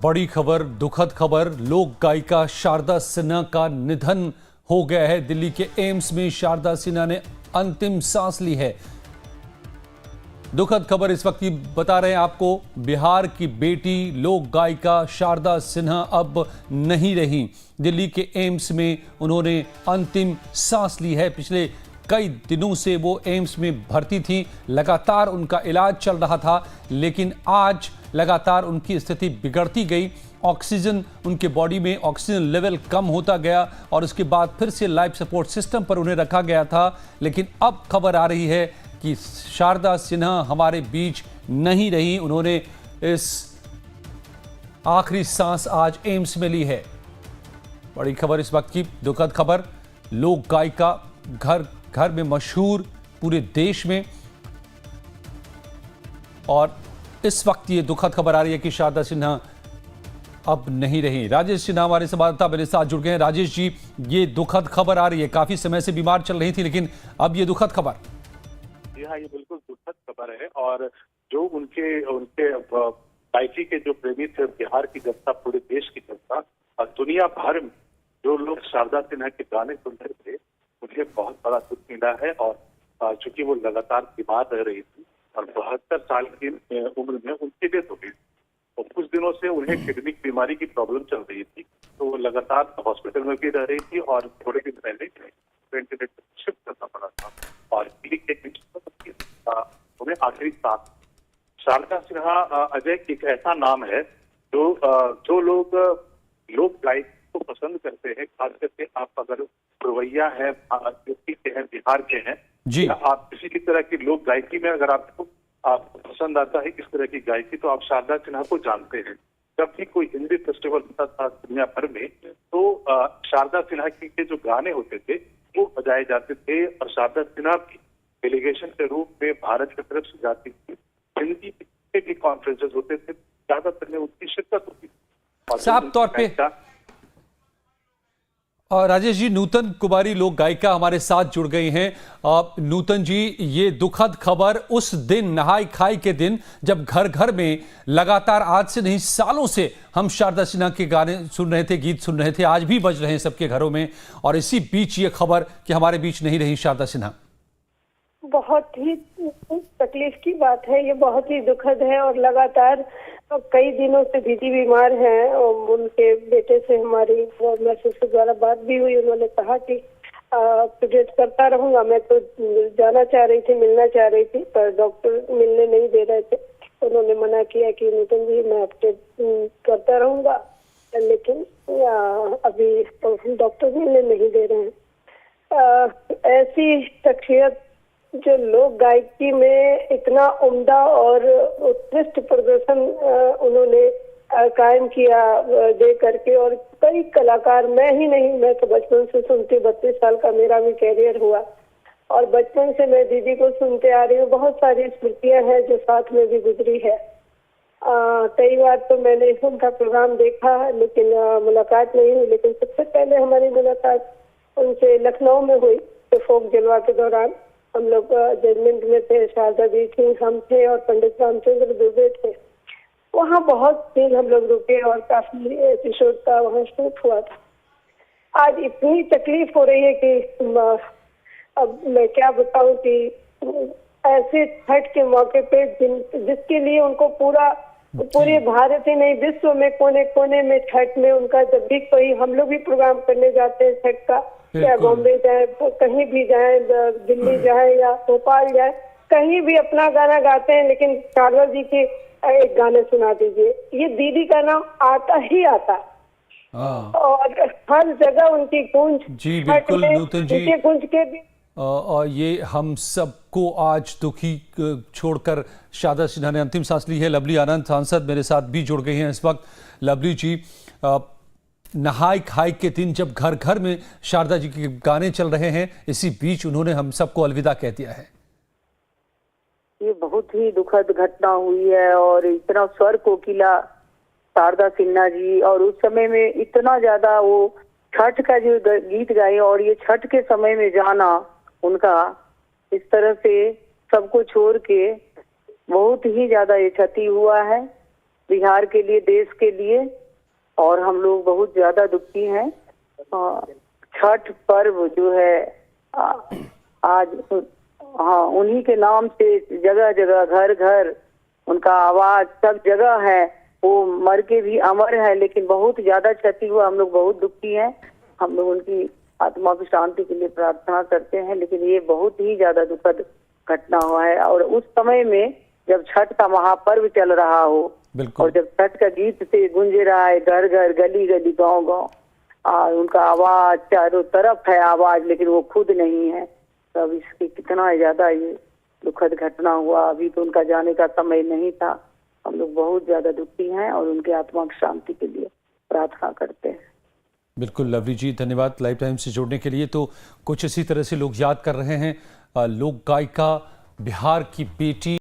बड़ी खबर, दुखद खबर। लोक गायिका शारदा सिन्हा का निधन हो गया है। दिल्ली के एम्स में शारदा सिन्हा ने अंतिम सांस ली है। दुखद खबर इस वक्त की बता रहे हैं आपको। बिहार की बेटी लोक गायिका शारदा सिन्हा अब नहीं रही। दिल्ली के एम्स में उन्होंने अंतिम सांस ली है। पिछले कई दिनों से वो एम्स में भर्ती थी, लगातार उनका इलाज चल रहा था, लेकिन आज लगातार उनकी स्थिति बिगड़ती गई। ऑक्सीजन, उनके बॉडी में ऑक्सीजन लेवल कम होता गया और उसके बाद फिर से लाइफ सपोर्ट सिस्टम पर उन्हें रखा गया था। लेकिन अब खबर आ रही है कि शारदा सिन्हा हमारे बीच नहीं रही। उन्होंने इस आखिरी सांस आज एम्स में ली है। बड़ी खबर इस वक्त की, दुखद खबर। लोक गायिका, घर घर में मशहूर, पूरे देश में, और इस वक्त ये दुखद खबर आ रही है कि शारदा सिन्हा अब नहीं रही। राजेश सिन्हा हमारे संवाददाता मेरे साथ जुड़ गए हैं। राजेश जी, ये दुखद खबर आ रही है, काफी समय से बीमार चल रही थी, लेकिन अब ये दुखद खबर। जी हाँ, ये बिल्कुल दुखद खबर है। और जो उनके गायकी के जो प्रेमी थे, बिहार की जनता, पूरे देश की जनता और दुनिया भर में जो लोग शारदा सिन्हा के गाने सुन रहे थे, मुझे बहुत बड़ा दुख मिला है। और चूंकि वो लगातार बीमार रह रही थी और 72 साल की उम्र में उनकी डेथ हो गई, तो कुछ दिनों से उन्हें किडनी की बीमारी की प्रॉब्लम चल रही थी, तो वो लगातार हॉस्पिटल में भी रह रही थी और थोड़े दिन पहले वेंटिलेटर पर शिफ्ट करना पड़ा था। और उन्हें आखिरी सांस। शारदा सिन्हा अजय एक ऐसा नाम है जो लोग गायक को पसंद करते हैं, खास करके आप अगर पुरवैया है, यूपी के हैं, बिहार के हैं जी, या आप किसी भी तरह की लोक गायकी में अगर आपको पसंद आता है इस तरह की गायकी, तो आप शारदा सिन्हा को जानते हैं। जब भी कोई हिंदी फेस्टिवल होता था दुनिया भर में, तो शारदा सिन्हा के जो गाने होते थे वो बजाए जाते थे और शारदा सिन्हा की डेलीगेशन के रूप में भारत की तरफ से जाती थी। हिंदी के भी कॉन्फ्रेंसेस होते थे, ज्यादातर में उनकी शिरकत होती थी। साफ तौर पे और राजेश जी, नूतन कुमारी लोक गायिका हमारे साथ जुड़ गई हैं। नूतन जी, ये दुखद खबर उस दिन, नहाई खाई के दिन, जब घर घर में लगातार, आज से नहीं सालों से हम शारदा सिन्हा के गाने सुन रहे थे, गीत सुन रहे थे, आज भी बज रहे हैं सबके घरों में, और इसी बीच ये खबर कि हमारे बीच नहीं रही शारदा सिन्हा। बहुत ही तकलीफ की बात है, ये बहुत ही दुखद है। और लगातार कई दिनों से दीदी बीमार हैं और उनके बेटे से हमारी मैसेज के द्वारा बात भी हुई। उन्होंने कहा कि अपडेट करता रहूंगा। मैं तो जाना चाह रही थी, मिलना चाह रही थी, पर डॉक्टर मिलने नहीं दे रहे थे। उन्होंने मना किया कि नूतन जी मैं अपडेट करता रहूंगा, लेकिन अभी डॉक्टर मिलने नहीं दे रहे हैं। ऐसी शख्सियत जो लोक गायकी में इतना उम्दा और उत्कृष्ट प्रदर्शन उन्होंने कायम किया दे करके, और कई कलाकार, मैं ही नहीं, मैं तो बचपन से सुनती, 32 साल का मेरा भी कैरियर हुआ और बचपन से मैं दीदी को सुनते आ रही हूँ। बहुत सारी स्मृतियां हैं जो साथ में भी गुजरी है। कई बार तो मैंने उनका प्रोग्राम देखा, लेकिन मुलाकात नहीं हुई। लेकिन सबसे पहले हमारी मुलाकात उनसे लखनऊ में हुई, तो फोक जलवा के दौरान हम लोग जजमेंट में थे। शारदा जी थी, हम थे और पंडित रामचंद्र दुबे थे। वहाँ बहुत दिन हम लोग रुके और काफी एपिसोड का वहाँ शूट हुआ था। आज इतनी तकलीफ हो रही है कि अब मैं क्या बताऊं कि ऐसे छठ के मौके पे जिसके लिए उनको पूरे भारत ही नहीं, विश्व में कोने कोने में छठ में उनका, जब भी कोई हम लोग भी प्रोग्राम करने जाते हैं छठ का, या बॉम्बे जाए, कहीं भी जाए, दिल्ली जाए या भोपाल जाए, कहीं भी अपना गाना गाते हैं, लेकिन शारदा जी के एक गाने सुना दीजिए, ये दीदी का नाम आता ही आता। और हर जगह उनकी गूंज, जी बिल्कुल नूतन जी, गूंज के भी। और ये हम सबको आज दुखी छोड़कर शारदा सिन्हा ने अंतिम सांस ली है। लवली आनंद सांसद मेरे साथ भी जुड़ गई हैं इस वक्त। लवली जी, नहाई खाई के दिन जब घर घर में शारदा जी के गाने चल रहे हैं, इसी बीच उन्होंने हम सबको अलविदा कह दिया है। ये बहुत ही दुखद घटना हुई है और इतना स्वर कोकिला शारदा सिन्हा जी, और उस समय में इतना ज्यादा वो छठ का जो गीत गाए, और ये छठ के समय में जाना उनका, इस तरह से सबको छोड़ के बहुत ही ज्यादा ये क्षति हुआ है। बिहार के लिए, देश के लिए, और हम लोग बहुत ज्यादा दुखी हैं। छठ पर्व जो है आज हाँ उन्हीं के नाम से जगह जगह, घर घर उनका आवाज सब जगह है। वो मर के भी अमर है, लेकिन बहुत ज्यादा क्षति हुआ। हम लोग बहुत दुखी हैं। हम लोग उनकी आत्मा की शांति के लिए प्रार्थना करते हैं, लेकिन ये बहुत ही ज्यादा दुखद घटना हुआ है। और उस समय में जब छठ का महापर्व चल रहा हो और जब छठ का गीत से गूंज रहा है घर घर, गली गली, गांव गांव, उनका आवाज चारों तरफ है आवाज, लेकिन वो खुद नहीं है। तब इसकी कितना ज्यादा ये दुखद घटना हुआ। अभी तो उनका जाने का समय नहीं था। हम लोग बहुत ज्यादा दुखी हैं और उनके आत्मा की शांति के लिए प्रार्थना करते हैं। बिल्कुल लवली जी, धन्यवाद लाइव टाइम से जुड़ने के लिए। तो कुछ इसी तरह से लोग याद कर रहे हैं लोक गायिका, बिहार की बेटी